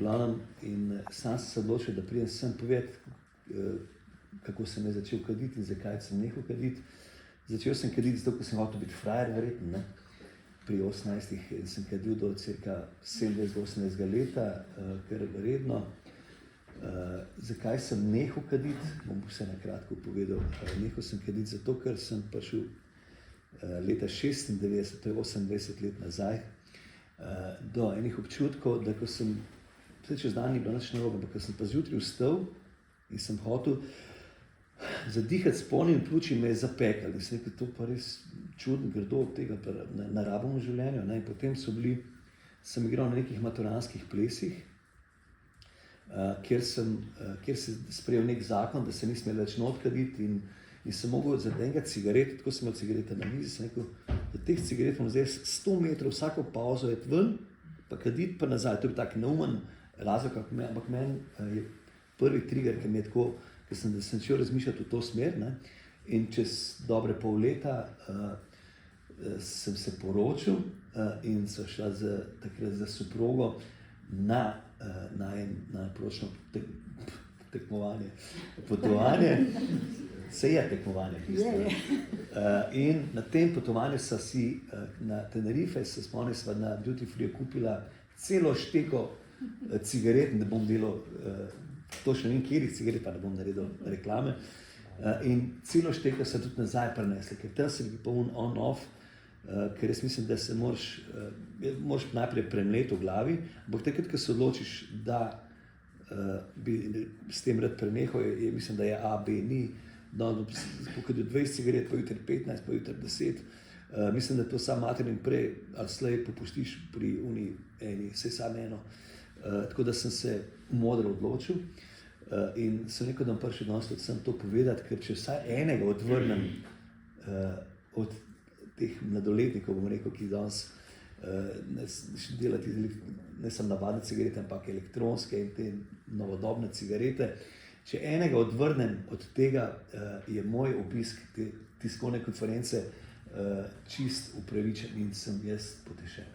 glavnem, in sam sem se odločil, da pridem sem povedati, kako sem je začel kaditi in zakaj sem nehal kaditi. Začel sem kaditi zato, ker sem hotel biti frajer, verjetno, ne. Pri 18 sem kadil do cirka 27-18 leta, kar redno. Zakaj sem nehal kaditi, bom vse na kratko povedal. Nehal sem kaditi zato, ker sem prišel leta 96, to je 28 let nazaj, do enih občutkov, da ko sem, čez dan ni bilo nič narobe, ampak ko sem pa zjutraj vstal in sem hotel zadihati s polnimi pljuči, me je zapekel. In sem rekel, to pa res čudno, grdo od tega ne rabimo v življenju. Ne? In potem sem igral na nekih maturanskih plesih, kjer se sprejel nek zakon, da se ni smel več not kaditi in sem mogel za enega cigareta, tako sem imel cigareta na mizi, sem rekel, da teh cigaret bom zdaj 100 metrov vsako pauzo jet ven, pa kaditi pa nazaj. To je bil tak neumen razlog, ampak meni je prvi trigger, ki mi je tako, ker sem začel razmišljati v to smer, ne? In čez dobre pol leta sem se poročil in so šla takrat za soprogo na poročno tekmovanje, potovanje. Se je tekmovanje, in na tem potovanju so si na Tenerife, se spomnim, sva na Duty Free kupila celo šteko cigaret, ne bom delal točno ne vem, kjerih cigaret, pa ne bom naredil reklame, in celo šteko so tudi nazaj prinesli, ker tam se bi pa on-off, ker jaz mislim, da se moraš najprej premleti v glavi, ampak takrat, ko se odločiš, da bi s tem rad prenehal, mislim, da je A, B, ni, pokadil 20 cigaret, pa jutri 15, pa jutri 10. Mislim, da to sam materin prej ali slej popustiš pri eni, vse sam eno. Tako da sem se modro odločil in sem rekel, da bom prišel danes tudi sem to povedati, ker če vsaj enega odvrnem od teh mladoletnikov, bom rekel, ki danes delati ne samo navadne cigarete, ampak elektronske in te novodobne cigarete. Če enega odvrnem od tega, je moj obisk te tiskovne konference čist upravičen in sem jaz potešen.